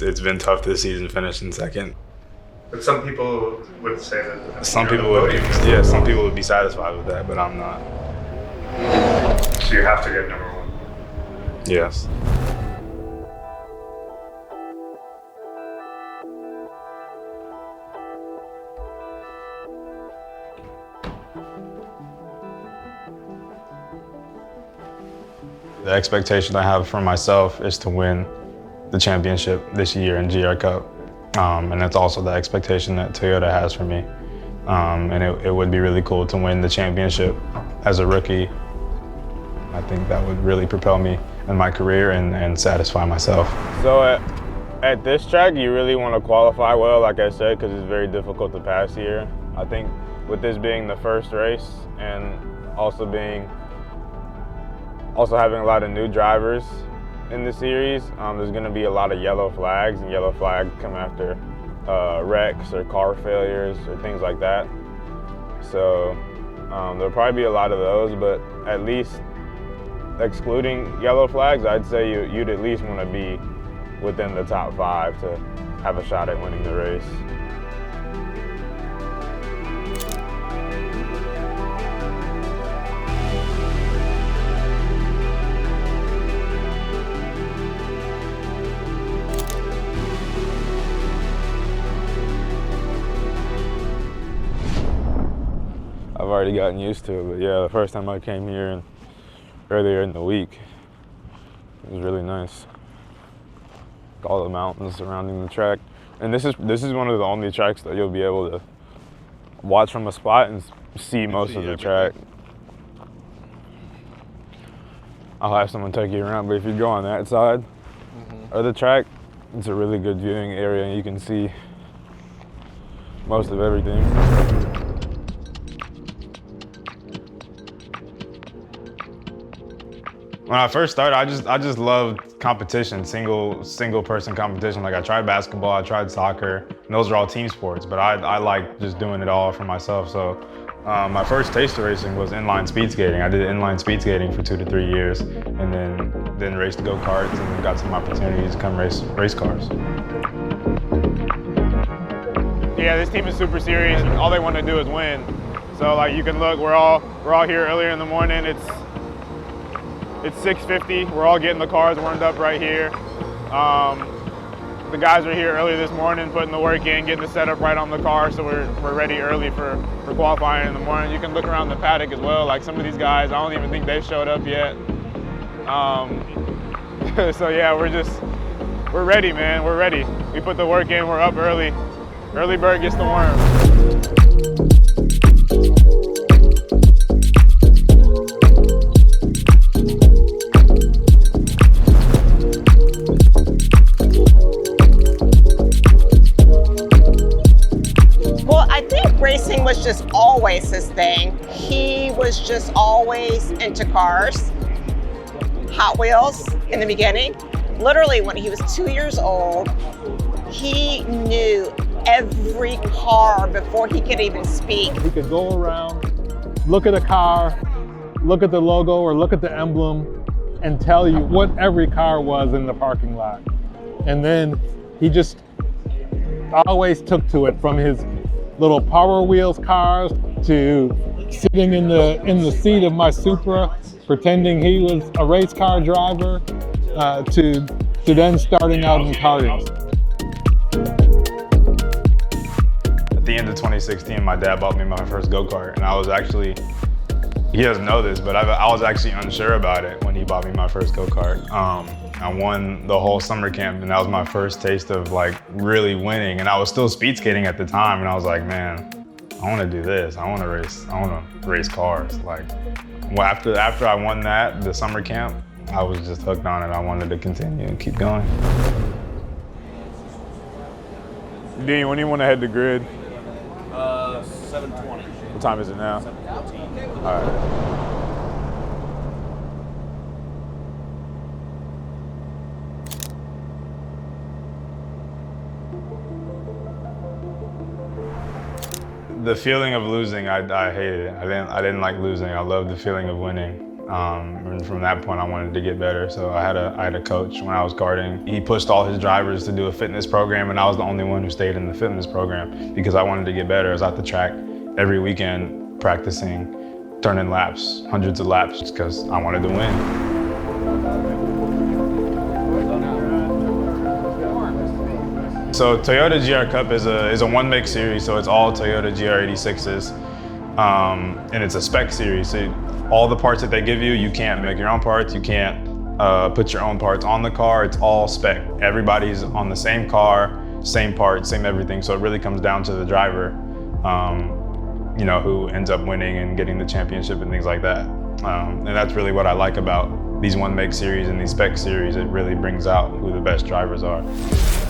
it's been tough this season finishing second. But some people would say that. Some people would be satisfied with that, but I'm not. So you have to get number one. Yes. The expectation I have for myself is to win the championship this year in GR Cup. And that's also the expectation that Toyota has for me. And it would be really cool to win the championship as a rookie. I think that would really propel me in my career and satisfy myself. So at this track, you really want to qualify well, like I said, because it's very difficult to pass here. I think with this being the first race and also having a lot of new drivers in the series, there's going to be a lot of yellow flags, and yellow flags come after wrecks or car failures or things like that. So there'll probably be a lot of those, but at least excluding yellow flags, I'd say you'd at least want to be within the top 5 to have a shot at winning the race. I've already gotten used to it, but yeah, the first time I came here and earlier in the week, it was really nice. All the mountains surrounding the track, and this is one of the only tracks that you'll be able to watch from a spot and see most of the track. I'll have someone take you around, but if you go on that side of the track, it's a really good viewing area, and you can see most of everything. When I first started, I just loved competition, single person competition. Like I tried basketball, I tried soccer, and those are all team sports, but I like just doing it all for myself. So my first taste of racing was inline speed skating. I did inline speed skating for 2 to 3 years, and then raced go-karts and then got some opportunities to come race cars. Yeah, this team is super serious, and all they want to do is win. So like you can look, we're all here earlier in the morning. It's 6:50. We're all getting the cars warmed up right here. The guys are here early this morning, putting the work in, getting the setup right on the car, so we're ready early for qualifying in the morning. You can look around the paddock as well. Like some of these guys, I don't even think they've showed up yet. So yeah, we're ready, man. We're ready. We put the work in. We're up early. Early bird gets the worm. Racing was just always his thing. He was just always into cars, Hot Wheels in the beginning. Literally when he was 2 years old, he knew every car before he could even speak. He could go around, look at a car, look at the logo or look at the emblem and tell you what every car was in the parking lot. And then he just always took to it, from his little Power Wheels cars to sitting in the seat of my Supra, pretending he was a race car driver, to then starting out in karting. At the end of 2016, my dad bought me my first go-kart, and I was actually, he doesn't know this, but I was actually unsure about it when he bought me my first go-kart. I won the whole summer camp, and that was my first taste of like really winning. And I was still speed skating at the time, and I was like, man, I want to do this. I want to race cars. Like, well, after I won the summer camp, I was just hooked on it. I wanted to continue and keep going. Dean, when do you want to head to grid? 7:20. What time is it now? 7:14. All right. The feeling of losing, I hated it. I didn't like losing. I loved the feeling of winning. And from that point, I wanted to get better. So I had a coach when I was karting. He pushed all his drivers to do a fitness program, and I was the only one who stayed in the fitness program because I wanted to get better. I was at the track every weekend practicing, turning laps, hundreds of laps, just because I wanted to win. So Toyota GR Cup is a one-make series, so it's all Toyota GR86s, and it's a spec series. So all the parts that they give you, you can't make your own parts, you can't put your own parts on the car, it's all spec. Everybody's on the same car, same parts, same everything, so it really comes down to the driver, you know, who ends up winning and getting the championship and things like that. And that's really what I like about these one-make series and these spec series. It really brings out who the best drivers are.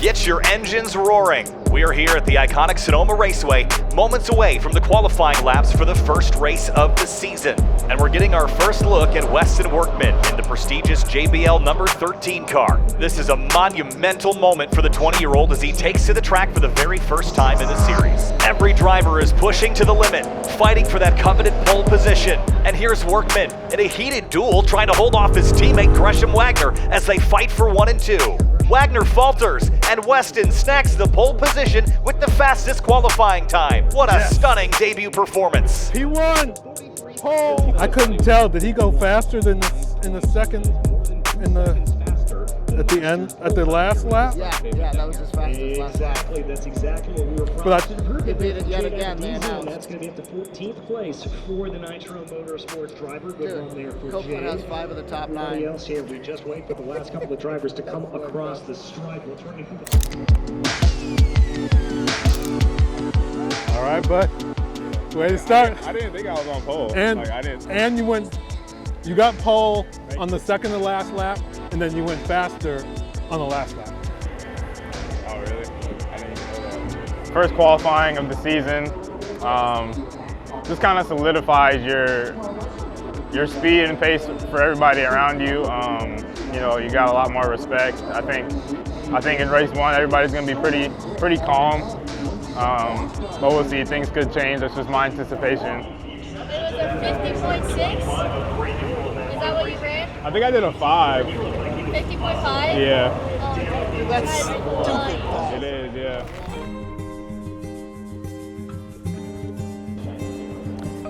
Get your engines roaring. We are here at the iconic Sonoma Raceway, moments away from the qualifying laps for the first race of the season. And we're getting our first look at Westin Workman in the prestigious JBL number 13 car. This is a monumental moment for the 20-year-old as he takes to the track for the very first time in the series. Every driver is pushing to the limit, fighting for that coveted pole position. And here's Workman in a heated duel trying to hold off his teammate Gresham Wagner as they fight for 1 and 2. Wagner falters, and Westin snacks the pole position with the fastest qualifying time. What a stunning debut performance. He won! Pole! I couldn't tell, did he go faster than in the second, at the end, at the last lap? Yeah, that was as fast as last lap. Exactly, that's exactly what we were But He beat it yet again, man. That's going to be up to 14th place for the Nitro Motorsports driver. Good run there for Copeland Jay. has 5 of the top Everybody 9. else here, we just wait for the last couple of drivers to come across the stripe. We'll turn it. all right, bud. Way to start. I didn't think I was on pole. And Like, I didn't. and you got pole on the second to last lap, and then you went faster on the last lap. Oh, really? I didn't even know that. First qualifying of the season, just kind of solidifies your speed and pace for everybody around you. You know, you got a lot more respect. I think in race 1, everybody's going to be pretty calm. But we'll see. Things could change. That's just my anticipation. It was a 50.6. Is that what you ran? I think I did a 5. 50.5? Yeah. That's stupid. It is, yeah.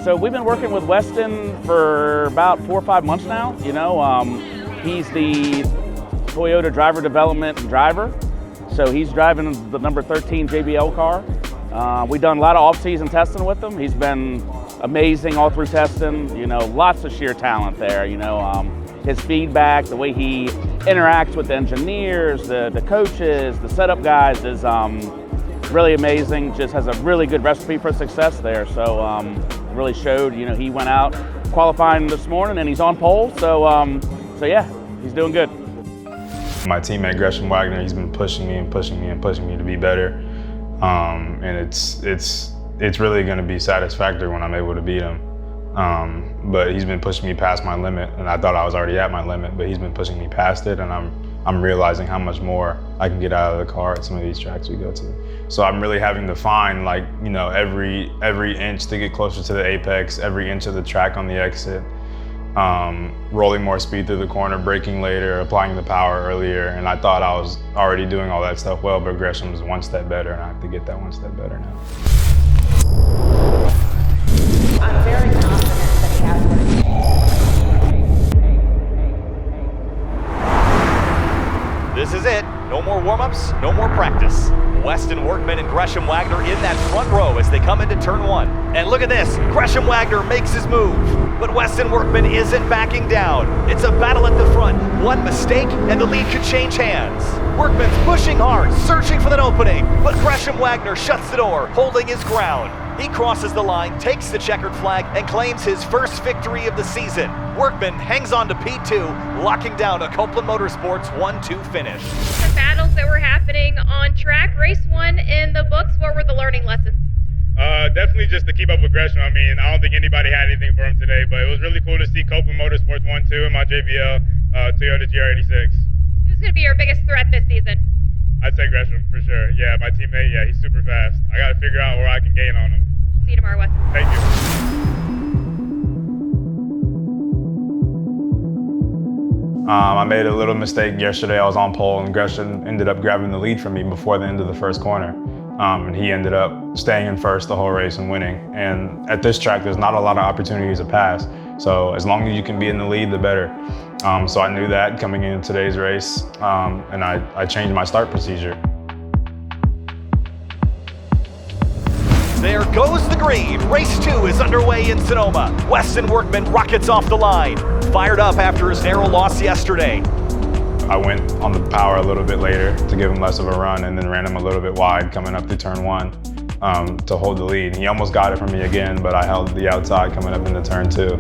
So we've been working with Westin for about 4 or 5 months now. You know, he's the Toyota driver development driver. So he's driving the number 13 JBL car. We've done a lot of off-season testing with him. He's been amazing all through testing. You know, lots of sheer talent there. You know, his feedback, the way he interacts with the engineers, the coaches, the setup guys is really amazing. Just has a really good recipe for success there. So really showed. You know, he went out qualifying this morning and he's on pole. So yeah, he's doing good. My teammate Gresham Wagner, he's been pushing me and pushing me and pushing me to be better. And it's really going to be satisfactory when I'm able to beat him. But he's been pushing me past my limit, and I thought I was already at my limit, but he's been pushing me past it, and I'm realizing how much more I can get out of the car at some of these tracks we go to. So I'm really having to find, like, you know, every inch to get closer to the apex, every inch of the track on the exit, rolling more speed through the corner, braking later, applying the power earlier, and I thought I was already doing all that stuff well, but Gresham's one step better, and I have to get that one step better now. I'm very confident that he has what it takes. This is it. No more warm-ups, no more practice. Westin Workman and Gresham Wagner in that front row as they come into turn 1. And look at this, Gresham Wagner makes his move. But Westin Workman isn't backing down. It's a battle at the front. One mistake and the lead could change hands. Workman's pushing hard, searching for that opening. But Gresham Wagner shuts the door, holding his ground. He crosses the line, takes the checkered flag, and claims his first victory of the season. Workman hangs on to P2, locking down a Copeland Motorsports 1-2 finish. The battles that were happening on track, race 1 in the books, what were the learning lessons? Definitely just to keep up with Gresham. I mean, I don't think anybody had anything for him today, but it was really cool to see Copeland Motorsports 1-2 in my JBL Toyota GR86. Who's going to be your biggest threat this season? I'd say Gresham for sure. Yeah, my teammate, yeah, he's super fast. I got to figure out where I can gain on him. We'll see you tomorrow, Westin. Thank you. I made a little mistake yesterday. I was on pole and Gresham ended up grabbing the lead from me before the end of the first corner. And he ended up staying in first the whole race and winning. And at this track, there's not a lot of opportunities to pass. So as long as you can be in the lead, the better. So I knew that coming into today's race, and I changed my start procedure. There goes the green. Race 2 is underway in Sonoma. Westin Workman rockets off the line. Fired up after his narrow loss yesterday. I went on the power a little bit later to give him less of a run and then ran him a little bit wide coming up to turn 1 to hold the lead. He almost got it from me again, but I held the outside coming up into turn 2.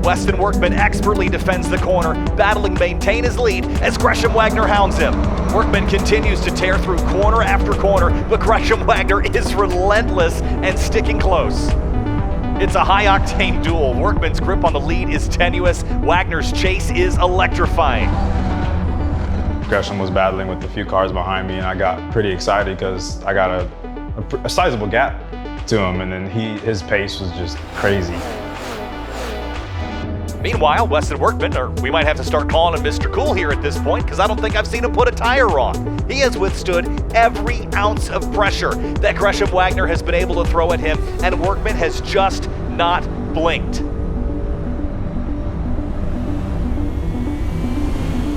Westin Workman expertly defends the corner, battling maintain his lead as Gresham Wagner hounds him. Workman continues to tear through corner after corner, but Gresham Wagner is relentless and sticking close. It's a high-octane duel. Workman's grip on the lead is tenuous. Wagner's chase is electrifying. Gresham was battling with a few cars behind me, and I got pretty excited because I got a sizable gap to him, and then his pace was just crazy. Meanwhile, Westin Workman, or we might have to start calling him Mr. Cool here at this point, because I don't think I've seen him put a tire wrong. He has withstood every ounce of pressure that Gresham Wagner has been able to throw at him, and Workman has just not blinked.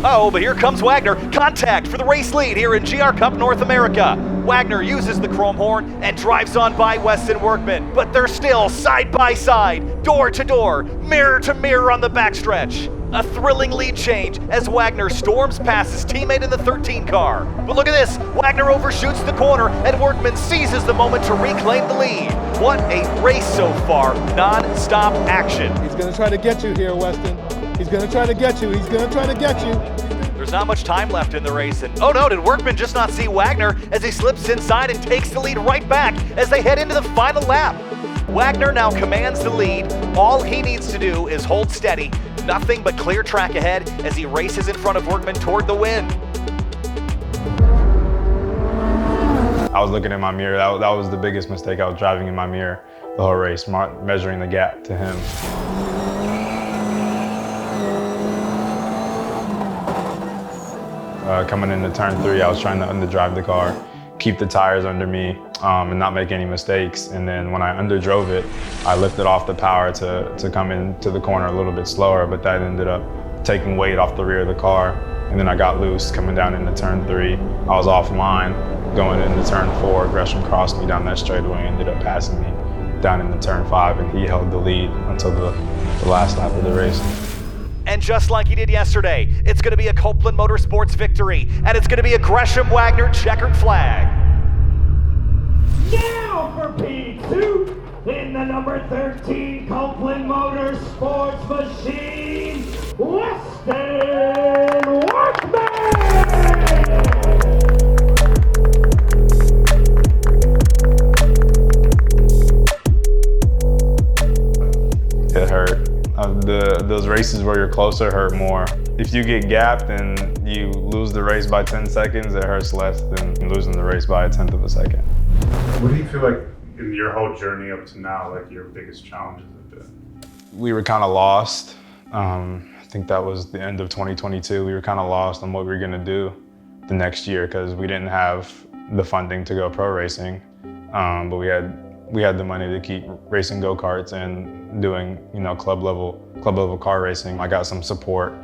Oh, but here comes Wagner. Contact for the race lead here in GR Cup North America. Wagner uses the chrome horn and drives on by Westin Workman, but they're still side by side, door to door, mirror to mirror on the backstretch. A thrilling lead change as Wagner storms past his teammate in the 13 car. But look at this, Wagner overshoots the corner and Workman seizes the moment to reclaim the lead. What a race so far, non-stop action. He's gonna try to get you here, Westin. He's gonna try to get you, he's gonna try to get you. There's not much time left in the race, and oh no, did Workman just not see Wagner as he slips inside and takes the lead right back as they head into the final lap. Wagner now commands the lead. All he needs to do is hold steady. Nothing but clear track ahead as he races in front of Workman toward the win. I was looking in my mirror. That was the biggest mistake. I was driving in my mirror the whole race, measuring the gap to him. Coming into turn 3, I was trying to underdrive the car, keep the tires under me, and not make any mistakes. And then when I underdrove it, I lifted off the power to come into the corner a little bit slower, but that ended up taking weight off the rear of the car. And then I got loose coming down into turn 3. I was offline going into turn 4. Gresham crossed me down that straightaway and ended up passing me down into turn 5, and he held the lead until the last lap of the race. And just like he did yesterday, it's going to be a Copeland Motorsports victory, and it's going to be a Gresham Wagner checkered flag. Now for P2 in the number 13 Copeland Motorsports machine, Westin Workman! It hurt. Those races where you're closer hurt more. If you get gapped and you lose the race by 10 seconds, it hurts less than losing the race by 1/10 of a second. What do you feel like in your whole journey up to now, like your biggest challenges have been? We were kind of lost. I think that was the end of 2022. We were kind of lost on what we were gonna do the next year because we didn't have the funding to go pro racing, but we had the money to keep racing go-karts and doing, club level car racing. I got some support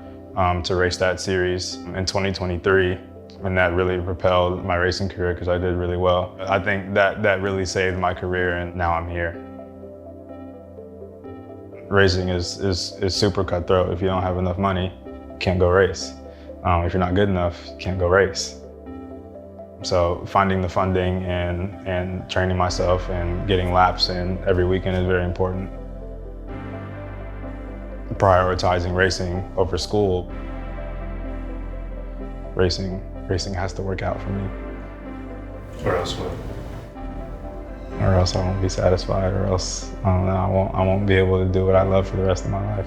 to race that series in 2023, and that really propelled my racing career because I did really well. I think that really saved my career, and now I'm here. Racing is super cutthroat. If you don't have enough money, you can't go race. If you're not good enough, you can't go race. So finding the funding and training myself and getting laps in every weekend is very important. Prioritizing racing over school. Racing has to work out for me. Or else what? Or else I won't be satisfied, or else, I don't know, I won't be able to do what I love for the rest of my life.